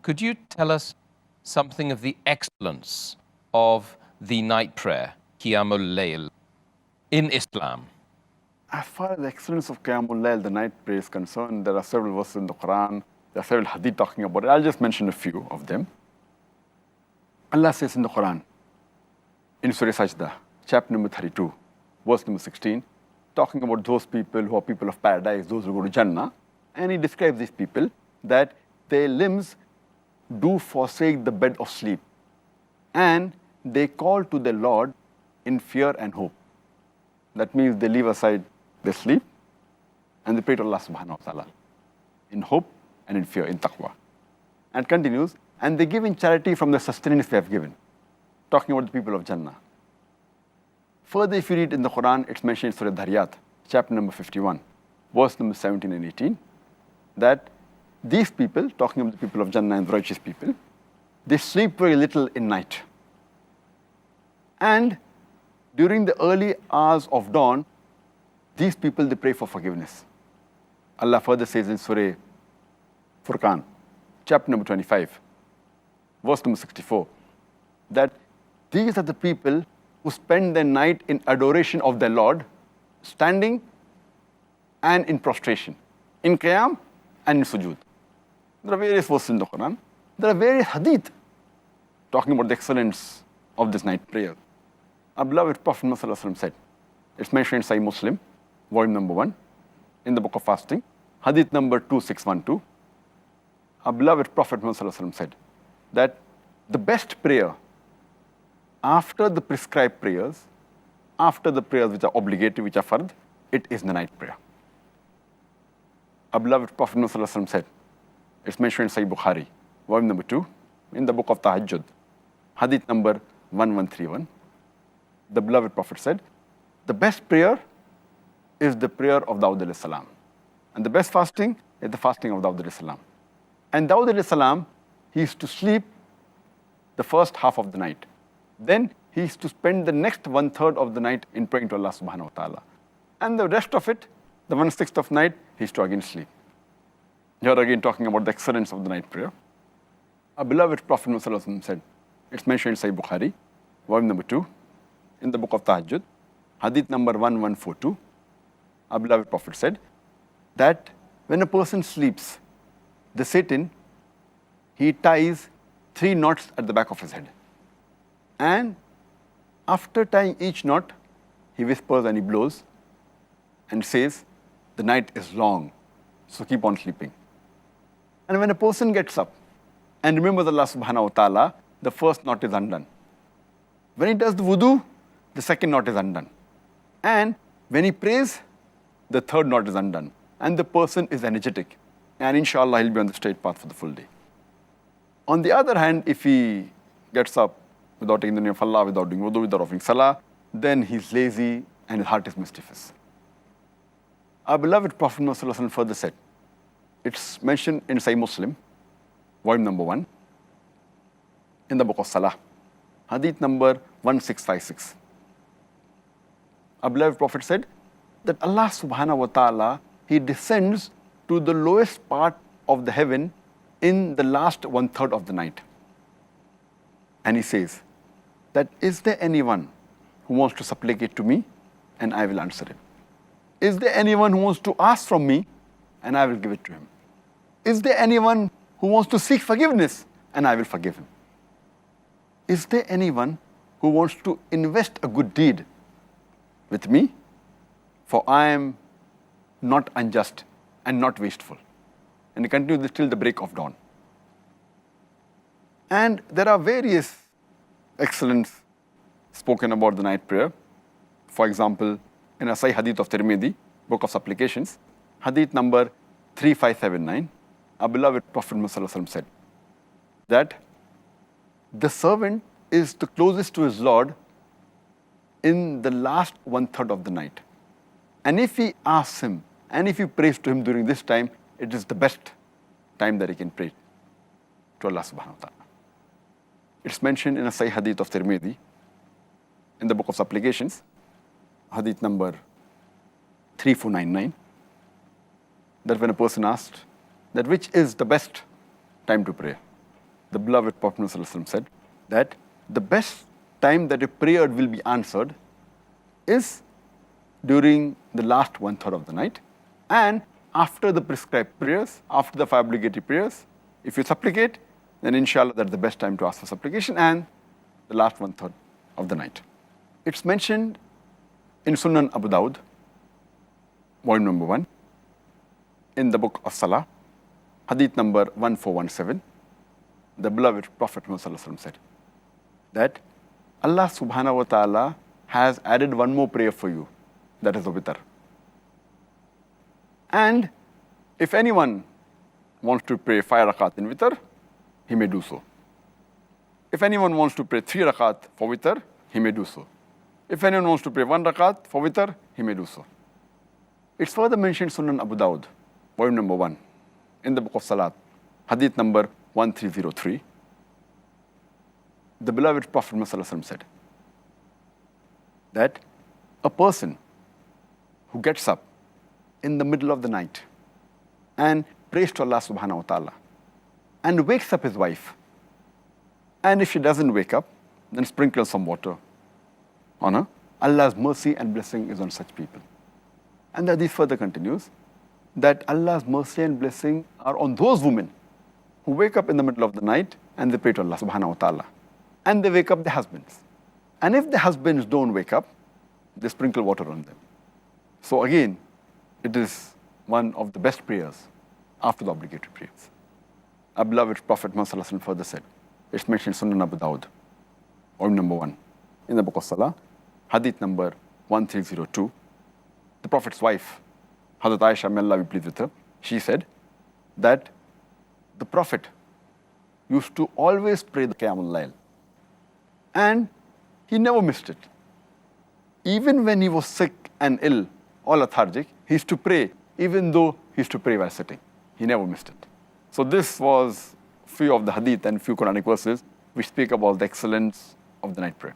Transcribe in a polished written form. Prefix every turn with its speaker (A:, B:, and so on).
A: Could you tell us something of the excellence of the night prayer, Qiyaam-Ul-Layl, in Islam?
B: As far as the excellence of Qiyaam-Ul-Layl, the night prayer, is concerned, there are several verses in the Quran, there are several hadith talking about it. I'll just mention a few of them. Allah says in the Quran, in Surah Sajda, chapter number 32, verse number 16, talking about those people who are people of paradise, those who go to Jannah, and he describes these people that their limbs do forsake the bed of sleep, and they call to the Lord in fear and hope. That means they leave aside their sleep and they pray to Allah subhanahu wa ta'ala in hope and in fear, in taqwa. And continues, and they give in charity from the sustenance they have given, talking about the people of Jannah. Further, if you read in the Quran, it's mentioned in Surah Dhariyat, chapter number 51, verse number 17 and 18, that these people, talking about the people of Jannah and the righteous people, they sleep very little in night. And during the early hours of dawn, these people, they pray for forgiveness. Allah further says in Surah Furqan, chapter number 25, verse number 64, that these are the people who spend their night in adoration of their Lord, standing and in prostration, in qiyam and in sujood. There are various verses in the Quran. There are various hadith talking about the excellence of this night prayer. Our beloved Prophet Muhammad said, it's mentioned in Sahih Muslim, volume number 1, in the book of fasting, hadith number 2612. Our beloved Prophet Muhammad said that the best prayer after the prescribed prayers, after the prayers which are obligatory, which are fard, it is the night prayer. Our beloved Prophet Muhammad said, it's mentioned in Sahih Bukhari, volume number 2, in the book of Tahajjud, hadith number 1131. The beloved Prophet said, the best prayer is the prayer of Dawud alayhi salam. And the best fasting is the fasting of Dawud alayhi salam. And Dawud alayhi salam, he used to sleep the first half of the night. Then he used to spend the next 1/3 of the night in praying to Allah subhanahu wa ta'ala. And the rest of it, the 1/6 of night, he used to again sleep. Here again talking about the excellence of the night prayer. Our beloved Prophet Muhammad said, it's mentioned in Sahih Bukhari, volume number 2, in the book of Tahajjud, hadith number 1142. Our beloved Prophet said that when a person sleeps, the Satan, he ties 3 knots at the back of his head. And after tying each knot, he whispers and he blows and says, the night is long, so keep on sleeping. And when a person gets up and remembers Allah subhanahu wa ta'ala, the first knot is undone. When he does the wudu, the second knot is undone. And when he prays, the third knot is undone. And the person is energetic. And inshallah, he'll be on the straight path for the full day. On the other hand, if he gets up without taking the name of Allah, without doing wudu, without offering salah, then he's lazy and his heart is mischievous. Our beloved Prophet Muhammad further said, it's mentioned in Sahih Muslim, volume number 1, in the book of Salah, hadith number 1656. Our beloved Prophet said that Allah subhanahu wa ta'ala, he descends to the lowest part of the heaven in the last 1/3 of the night. And he says that, is there anyone who wants to supplicate to me and I will answer him? Is there anyone who wants to ask from me and I will give it to him? Is there anyone who wants to seek forgiveness and I will forgive him? Is there anyone who wants to invest a good deed with me? For I am not unjust and not wasteful. And he continues this till the break of dawn. And there are various excellence spoken about the night prayer. For example, in a Sahih Hadith of Tirmidhi, book of supplications, hadith number 3579, our beloved Prophet Muhammad said that the servant is the closest to his Lord in the last 1/3 of the night. And if he asks him, and if he prays to him during this time, it is the best time that he can pray to Allah subhanahu wa ta'ala. It's mentioned in a Sahih Hadith of Tirmidhi, in the book of supplications, hadith number 3499, that when a person asked that which is the best time to pray, the beloved Prophet ﷺ said that the best time that a prayer will be answered is during the last one-third of the night and after the prescribed prayers, after the 5 obligatory prayers. If you supplicate, then inshallah that's the best time to ask for supplication, and the last one-third of the night. It's mentioned in Sunan Abu Dawud, volume number 1, in the book of Salah, hadith number 1417, the beloved Prophet ﷺ said that Allah subhanahu wa ta'ala has added one more prayer for you, that is the witr. And if anyone wants to pray 5 rakat in witr, he may do so. If anyone wants to pray 3 rakat for witr, he may do so. If anyone wants to pray 1 rakat for witr, he may do so. It's further mentioned Sunan Abu Dawud, volume number 1, in the book of Salat, hadith number 1303. The beloved Prophet ﷺ said that a person who gets up in the middle of the night and prays to Allah subhanahu wa ta'ala and wakes up his wife, and if she doesn't wake up, then sprinkle some water on her, Allah's mercy and blessing is on such people. And the hadith further continues that Allah's mercy and blessing are on those women who wake up in the middle of the night and they pray to Allah subhanahu wa ta'ala. And they wake up their husbands. And if the husbands don't wake up, they sprinkle water on them. So again, it is one of the best prayers after the obligatory prayers. Our beloved Prophet Muhammad further said, it's mentioned in Sunan Abu Dawud, volume number 1, in the book of Salah, hadith number 1302. The Prophet's wife, Hazrat Aisha, may Allah be pleased with her, she said that the Prophet used to always pray the Qiyaam-Ul-Layl. And he never missed it. Even when he was sick and ill or lethargic, he used to pray, even though he used to pray while sitting. He never missed it. So this was few of the hadith and few Quranic verses which speak about the excellence of the night prayer.